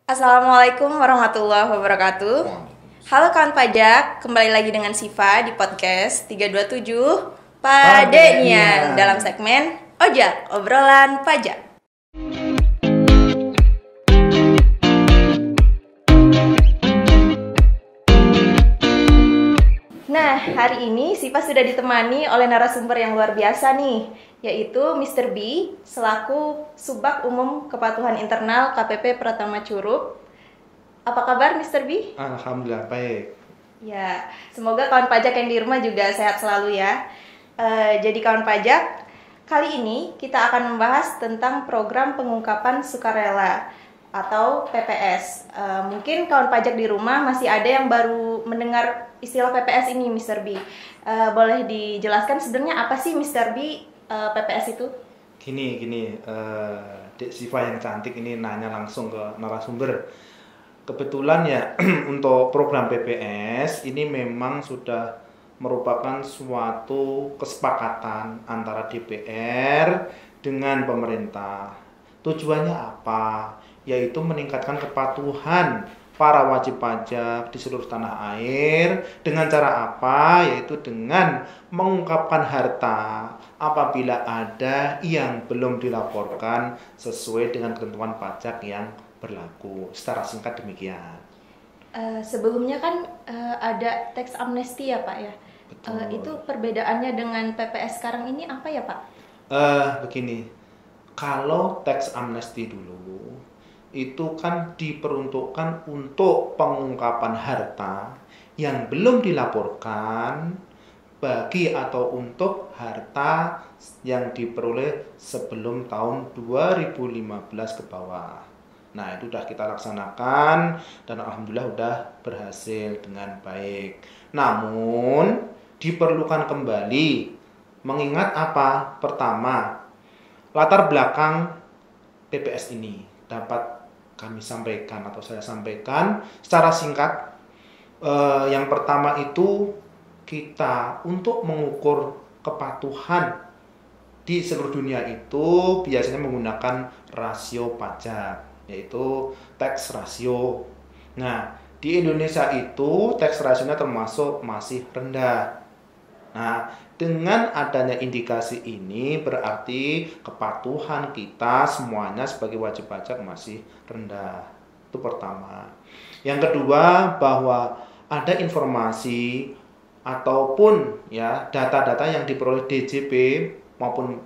Assalamualaikum warahmatullahi wabarakatuh. Halo kawan pajak, kembali lagi dengan Siva di podcast 327 Padenian dalam segmen Ojak, obrolan pajak. Nah, hari ini Siva sudah ditemani oleh narasumber yang luar biasa nih, yaitu Mr. B selaku Subak Umum Kepatuhan Internal KPP Pratama Curup. Apa kabar Mr. B? Alhamdulillah baik. Ya, semoga kawan pajak yang di rumah juga sehat selalu ya. Jadi kawan pajak, kali ini kita akan membahas tentang program pengungkapan sukarela atau PPS. Mungkin kawan pajak di rumah masih ada yang baru mendengar istilah PPS ini, Mr. B. Boleh dijelaskan sebenarnya apa sih Mr. B PPS itu? Gini, Dek Siva yang cantik ini nanya langsung ke narasumber. Kebetulan ya untuk program PPS ini memang sudah merupakan suatu kesepakatan antara DPR dengan pemerintah. Tujuannya apa? Yaitu meningkatkan kepatuhan para wajib pajak di seluruh tanah air. Dengan cara apa? Yaitu dengan mengungkapkan harta apabila ada yang belum dilaporkan sesuai dengan ketentuan pajak yang berlaku. Secara singkat demikian. Sebelumnya kan ada tax amnesty ya Pak ya. Itu perbedaannya dengan PPS sekarang ini apa ya Pak? Begini, kalau tax amnesty dulu itu kan diperuntukkan untuk pengungkapan harta yang belum dilaporkan bagi atau untuk harta yang diperoleh sebelum tahun 2015 ke bawah. Nah, itu sudah kita laksanakan dan alhamdulillah sudah berhasil dengan baik. Namun, diperlukan kembali mengingat apa? Pertama, latar belakang PPS ini dapat kami sampaikan atau saya sampaikan secara singkat. Yang pertama itu kita untuk mengukur kepatuhan di seluruh dunia itu biasanya menggunakan rasio pajak, yaitu tax ratio. Nah, di Indonesia itu tax ratio-nya termasuk masih rendah. Nah, dengan adanya indikasi ini berarti kepatuhan kita semuanya sebagai wajib pajak masih rendah. Itu pertama. Yang kedua, bahwa ada informasi ataupun ya data-data yang diperoleh DJP maupun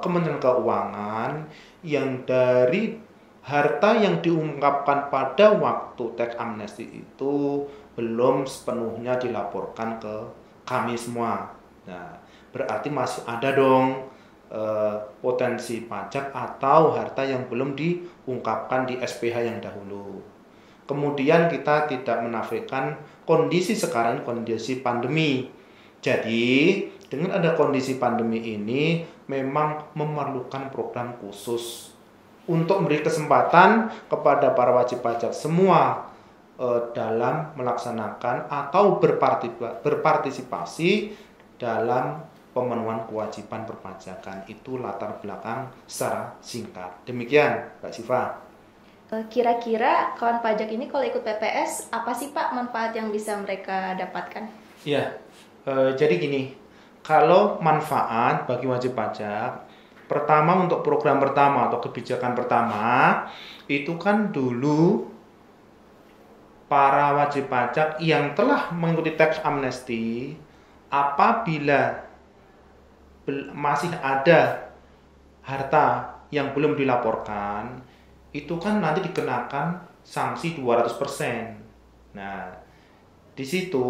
Kementerian Keuangan yang dari harta yang diungkapkan pada waktu tax amnesty itu belum sepenuhnya dilaporkan ke kami semua. Nah, berarti masih ada dong potensi pajak atau harta yang belum diungkapkan di SPH yang dahulu. Kemudian kita tidak menafikan kondisi sekarang, kondisi pandemi. Jadi, dengan ada kondisi pandemi ini memang memerlukan program khusus untuk memberi kesempatan kepada para wajib pajak semua dalam melaksanakan atau berpartisipasi dalam pemenuhan kewajiban perpajakan. Itu latar belakang secara singkat. Demikian, Mbak Siva. Kira-kira kawan pajak ini kalau ikut PPS, apa sih Pak manfaat yang bisa mereka dapatkan? Iya, jadi gini, kalau manfaat bagi wajib pajak, pertama untuk program pertama atau kebijakan pertama, itu kan dulu para wajib pajak yang telah mengikuti tax amnesty, apabila masih ada harta yang belum dilaporkan, itu kan nanti dikenakan sanksi 200%. Nah, di situ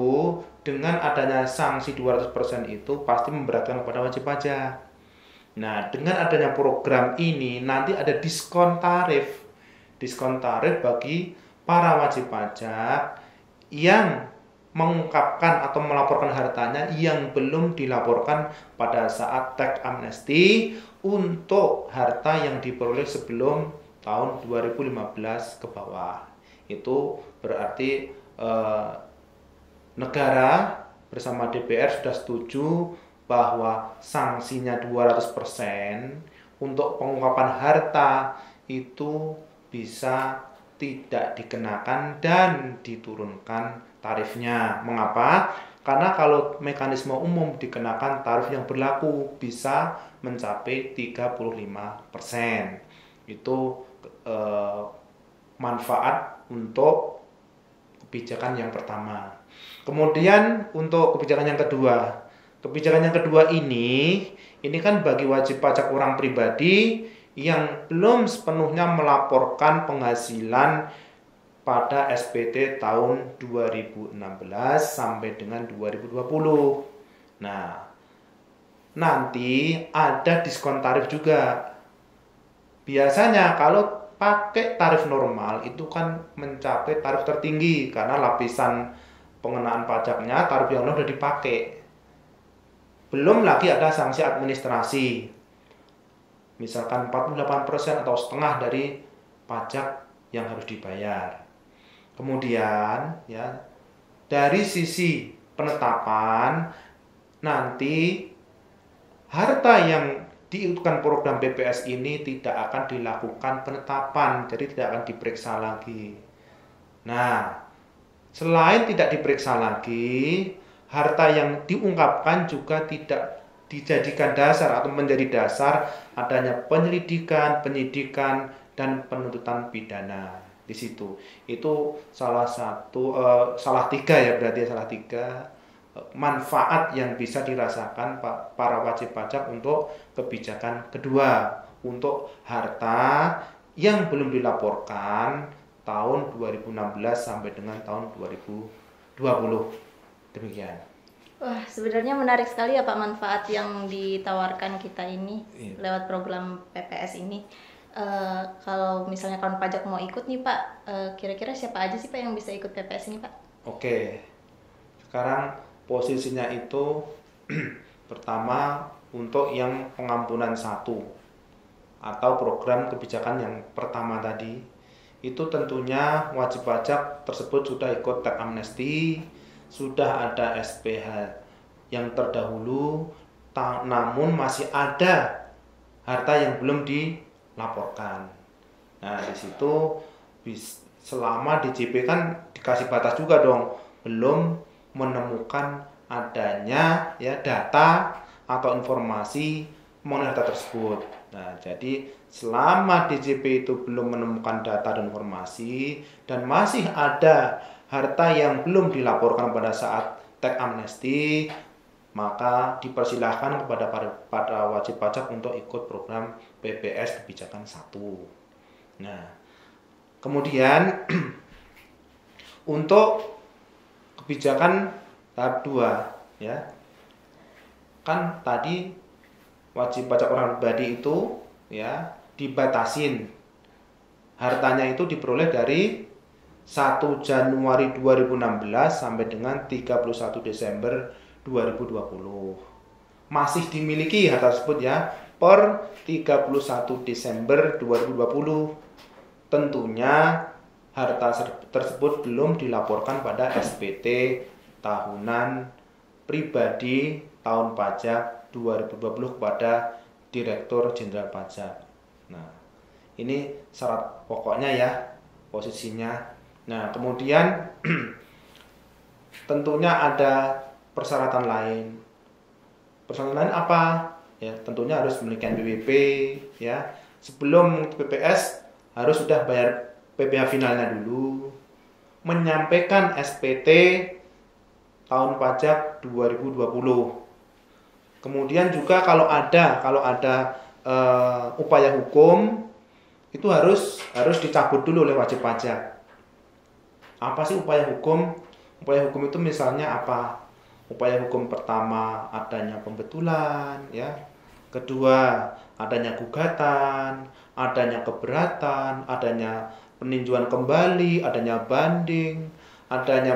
dengan adanya sanksi 200% itu pasti memberatkan kepada wajib pajak. Nah, dengan adanya program ini nanti ada diskon tarif. Diskon tarif bagi para wajib pajak yang mengungkapkan atau melaporkan hartanya yang belum dilaporkan pada saat tax amnesty untuk harta yang diperoleh sebelum tahun 2015 ke bawah. Itu berarti negara bersama DPR sudah setuju bahwa sanksinya 200% untuk pengungkapan harta itu bisa tidak dikenakan dan diturunkan tarifnya. Mengapa? Karena kalau mekanisme umum dikenakan tarif yang berlaku bisa mencapai 35%. Itu manfaat untuk kebijakan yang pertama. Kemudian untuk kebijakan yang kedua. Kebijakan yang kedua ini kan bagi wajib pajak orang pribadi yang belum sepenuhnya melaporkan penghasilan pada SPT tahun 2016 sampai dengan 2020. Nah, nanti ada diskon tarif juga. Biasanya kalau pakai tarif normal itu kan mencapai tarif tertinggi karena lapisan pengenaan pajaknya tarif yang sudah dipakai. Belum lagi ada sanksi administrasi. Misalkan 48% atau setengah dari pajak yang harus dibayar. Kemudian ya, dari sisi penetapan nanti harta yang diikutkan program PPS ini tidak akan dilakukan penetapan, jadi tidak akan diperiksa lagi. Nah, selain tidak diperiksa lagi, harta yang diungkapkan juga tidak dijadikan dasar atau menjadi dasar adanya penyelidikan, penyidikan, dan penuntutan pidana di situ. Itu salah tiga manfaat yang bisa dirasakan para wajib pajak untuk kebijakan kedua, untuk harta yang belum dilaporkan tahun 2016 sampai dengan tahun 2020. Demikian. Wah, sebenarnya menarik sekali ya Pak manfaat yang ditawarkan kita ini lewat program PPS ini. Kalau misalnya kawan pajak mau ikut nih Pak, kira-kira siapa aja sih Pak yang bisa ikut PPS ini Pak? Oke, sekarang posisinya itu pertama untuk yang pengampunan 1 atau program kebijakan yang pertama tadi, itu tentunya wajib pajak tersebut sudah ikut tax amnesty, sudah ada SPH yang terdahulu, namun masih ada harta yang belum dilaporkan. Nah, di situ selama DJP kan dikasih batas juga dong, belum menemukan adanya ya data atau informasi mengenai data tersebut. Nah, jadi selama DJP itu belum menemukan data dan informasi dan masih ada harta yang belum dilaporkan pada saat tax amnesty, maka dipersilahkan kepada para wajib pajak untuk ikut program PPS kebijakan 1. Nah, kemudian untuk kebijakan tahap 2 ya. Kan tadi wajib pajak orang pribadi itu ya dibatasin. Hartanya itu diperoleh dari 1 Januari 2016 sampai dengan 31 Desember 2020. Masih dimiliki harta tersebut ya per 31 Desember 2020. Tentunya harta tersebut belum dilaporkan pada SPT tahunan pribadi tahun pajak 2020 kepada Direktur Jenderal Pajak. Nah, ini syarat pokoknya ya posisinya. Nah, kemudian tentunya ada persyaratan lain. Persyaratan lain apa? Ya, tentunya harus memiliki NPWP ya. Sebelum PPS harus sudah bayar PPh finalnya dulu. Menyampaikan SPT tahun pajak 2020. Kemudian juga kalau ada upaya hukum itu harus dicabut dulu oleh wajib pajak. Apa sih upaya hukum? Upaya hukum itu misalnya apa? Upaya hukum pertama adanya pembetulan, ya. Kedua adanya gugatan, adanya keberatan, adanya peninjauan kembali, adanya banding, adanya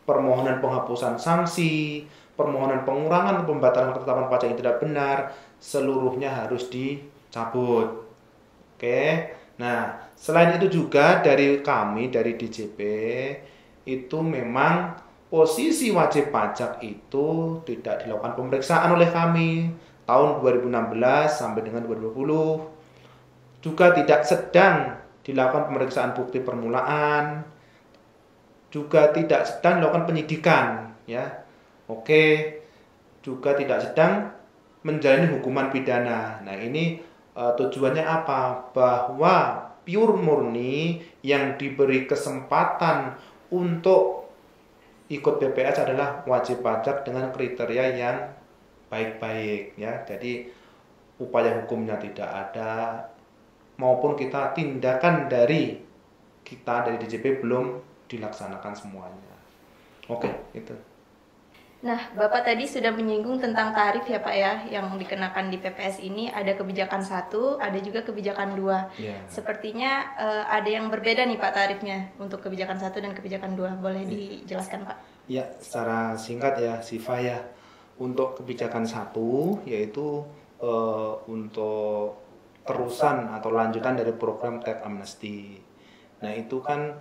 permohonan penghapusan sanksi, permohonan pengurangan pembatalan ketetapan pajak yang tidak benar, seluruhnya harus dicabut. Oke. Nah, selain itu juga dari kami, dari DJP, itu memang posisi wajib pajak itu tidak dilakukan pemeriksaan oleh kami tahun 2016 sampai dengan 2020. Juga tidak sedang dilakukan pemeriksaan bukti permulaan, juga tidak sedang dilakukan penyidikan, ya. Oke, juga tidak sedang menjalani hukuman pidana. Nah, ini tujuannya apa? Bahwa pure murni yang diberi kesempatan untuk ikut PPS adalah wajib pajak dengan kriteria yang baik-baik, ya. Jadi upaya hukumnya tidak ada, maupun kita tindakan dari DJP belum dilaksanakan semuanya. Oke, itu. Nah, Bapak tadi sudah menyinggung tentang tarif ya Pak ya, yang dikenakan di PPS ini ada kebijakan 1, ada juga kebijakan 2. Yeah. Sepertinya ada yang berbeda nih Pak tarifnya untuk kebijakan 1 dan kebijakan 2. Boleh dijelaskan Pak? Ya, secara singkat ya, Siva ya. Untuk kebijakan 1 yaitu untuk terusan atau lanjutan dari program tax amnesty. Nah, itu kan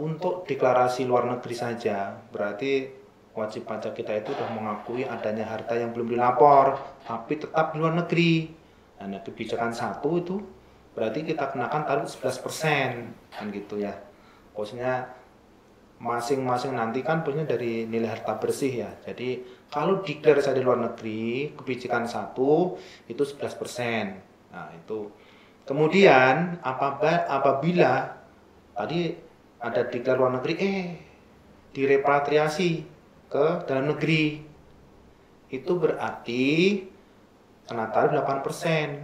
untuk deklarasi luar negeri saja, berarti wajib pajak kita itu sudah mengakui adanya harta yang belum dilapor, tapi tetap di luar negeri. Nah, kebijakan 1 itu berarti kita kenakan tarif 11%, kan gitu ya. Maksudnya masing-masing nanti kan punya dari nilai harta bersih ya. Jadi kalau deklarasi di luar negeri, kebijakan 1 itu 11%. Nah, itu. Kemudian apabila tadi ada deklarasi luar negeri direpatriasi ke dalam negeri, itu berarti kena tarif 8%.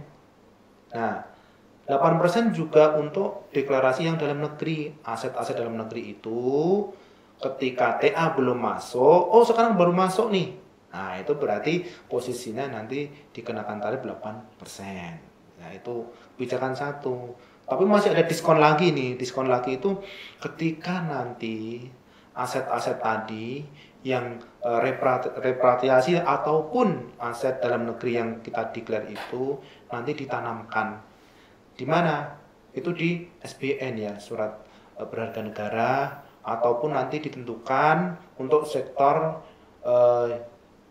Nah, 8% juga untuk deklarasi yang dalam negeri. Aset-aset dalam negeri itu ketika TA belum masuk, sekarang baru masuk nih. Nah, itu berarti posisinya nanti dikenakan tarif 8%. Nah, itu kebijakan 1. Tapi masih ada diskon lagi nih. Diskon lagi itu ketika nanti aset-aset tadi yang repatriasi ataupun aset dalam negeri yang kita declare itu nanti ditanamkan. Di mana? Itu di SBN ya, surat berharga negara, ataupun nanti ditentukan untuk sektor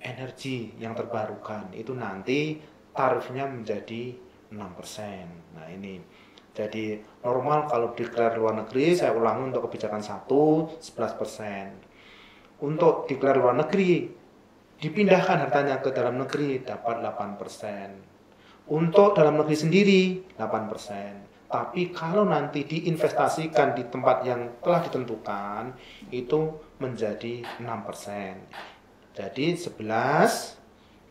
energi yang terbarukan. Itu nanti tarifnya menjadi 6%. Nah, ini. Jadi normal kalau declare luar negeri, saya ulangi untuk kebijakan 1, 11%. Untuk declare luar negeri, dipindahkan hartanya ke dalam negeri, dapat 8%. Untuk dalam negeri sendiri, 8%. Tapi kalau nanti diinvestasikan di tempat yang telah ditentukan, itu menjadi 6%. Jadi 11,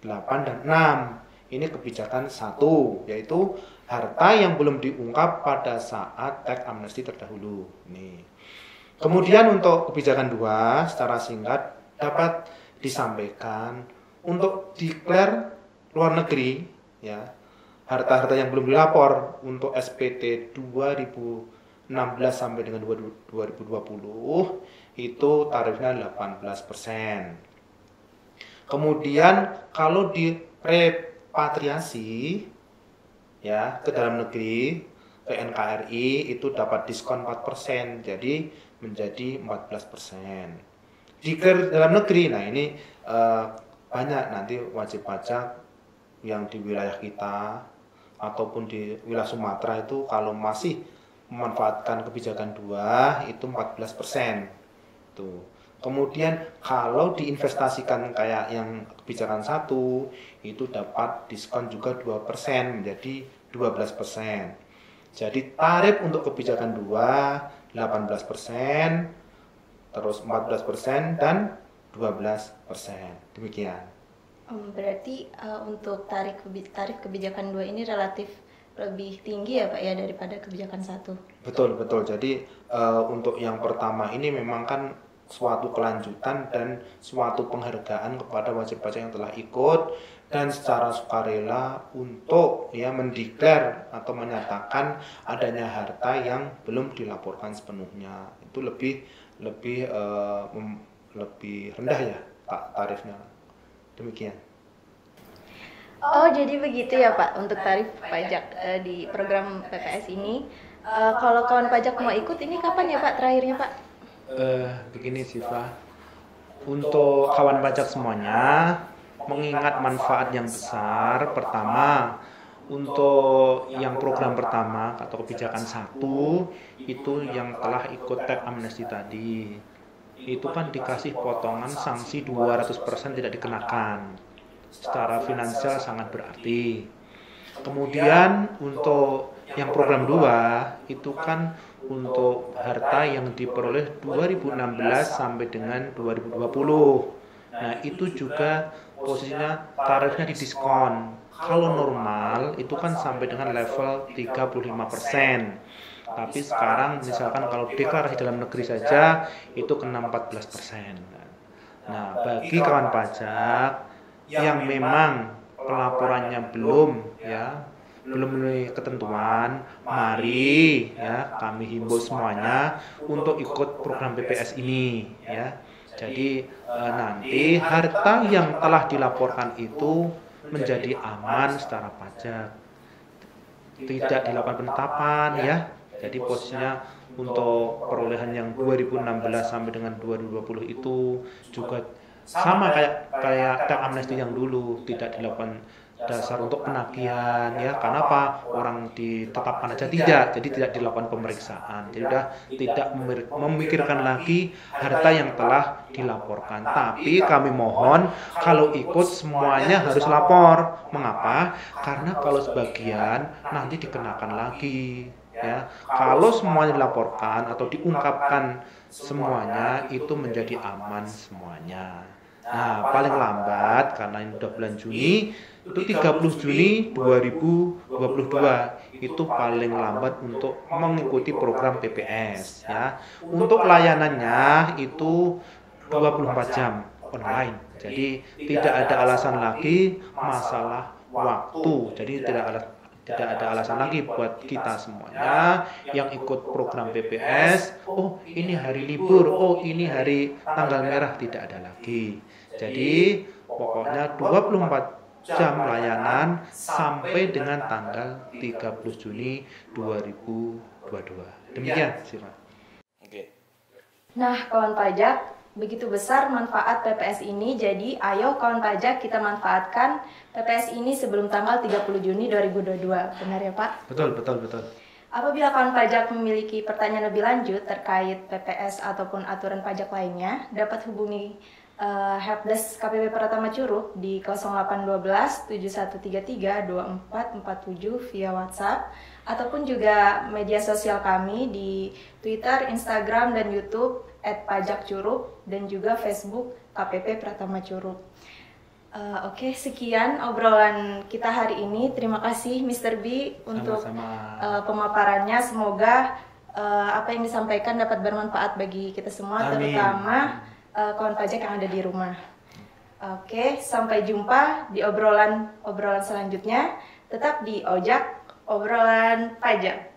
8, dan 6. Ini kebijakan 1, yaitu harta yang belum diungkap pada saat tax amnesty terdahulu. Nih. Kemudian untuk kebijakan 2, secara singkat dapat disampaikan untuk declare luar negeri, ya, harta-harta yang belum dilapor untuk SPT 2016 sampai dengan 2020 itu tarifnya 18%. Kemudian kalau di repatriasi ya ke dalam negeri, ke NKRI itu dapat diskon 4%, jadi menjadi 14%. Di dalam negeri, nah ini banyak nanti wajib pajak yang di wilayah kita ataupun di wilayah Sumatera itu kalau masih memanfaatkan kebijakan 2 itu 14%. Tuh. Kemudian kalau diinvestasikan kayak yang kebijakan 1 itu dapat diskon juga 2% menjadi 12%. Jadi tarif untuk kebijakan 2 18%, terus 14% dan 12%. Demikian. Berarti untuk tarif kebijakan 2 ini relatif lebih tinggi ya Pak ya daripada kebijakan 1. Betul. Jadi untuk yang pertama ini memang kan suatu kelanjutan dan suatu penghargaan kepada wajib pajak yang telah ikut dan secara sukarela untuk ya mendeklar atau menyatakan adanya harta yang belum dilaporkan sepenuhnya. Itu lebih rendah ya Pak tarifnya. Demikian. Oh, jadi begitu ya Pak untuk tarif pajak di program PPS ini. Kalau kawan pajak mau ikut ini kapan ya Pak terakhirnya Pak? Begini Siva, untuk kawan pajak semuanya mengingat manfaat yang besar, pertama untuk yang program pertama atau kebijakan 1 itu yang telah ikut teks amnesti tadi, itu kan dikasih potongan sanksi 200% tidak dikenakan. Secara finansial sangat berarti. Kemudian untuk yang program 2 itu kan untuk harta yang diperoleh 2016 sampai dengan 2020. Nah, itu juga posisinya tarifnya didiskon. Kalau normal itu kan sampai dengan level 35%. Tapi sekarang misalkan kalau deklarasi dalam negeri saja itu kena 14%. Nah, bagi kawan pajak yang memang pelaporannya belum memenuhi ketentuan, mari ya kami himbau semuanya untuk ikut program PPS ini ya. Jadi nanti harta yang telah dilaporkan itu menjadi aman secara pajak, tidak dilakukan penetapan ya. Jadi posisinya untuk perolehan yang 2016 sampai dengan 2020 itu juga sama kayak teks amnesti yang dulu, tidak dilakukan dasar untuk penagihan ya. Karena apa? Orang ditetapkan aja tidak, jadi tidak dilakukan pemeriksaan. Jadi sudah tidak memikirkan lagi harta yang telah dilaporkan. Tapi kami mohon kalau ikut semuanya harus lapor. Mengapa? Karena kalau sebagian nanti dikenakan lagi ya. Kalau semuanya dilaporkan atau diungkapkan semuanya itu menjadi aman semuanya. Nah, paling lambat karena ini sudah bulan Juni itu 30 Juni 2022 itu paling lambat untuk mengikuti program PPS ya. Untuk layanannya itu 24 jam online. Jadi tidak ada alasan lagi masalah waktu. Jadi tidak ada alasan lagi buat kita semuanya yang ikut program PPS, oh ini hari libur, oh ini hari tanggal merah, tidak ada lagi. Jadi pokoknya 24 jam layanan sampai dengan tanggal 30 Juni 2022. Demikian sih, Pak. Oke. Nah, kawan pajak, begitu besar manfaat PPS ini, jadi ayo kawan pajak kita manfaatkan PPS ini sebelum tanggal 30 Juni 2022. Benar ya, Pak? Betul. Apabila kawan pajak memiliki pertanyaan lebih lanjut terkait PPS ataupun aturan pajak lainnya, dapat hubungi Helpdesk KPP Pratama Curug di 0812 7133 2447 via WhatsApp ataupun juga media sosial kami di Twitter, Instagram, dan YouTube @pajakcurug dan juga Facebook KPP Pratama Curug. Oke, sekian obrolan kita hari ini. Terima kasih Mr. B untuk pemaparannya. Semoga apa yang disampaikan dapat bermanfaat bagi kita semua, terutama kawan pajak yang ada di rumah. Oke, sampai jumpa di obrolan selanjutnya. Tetap di Ojak Obrolan Pajak.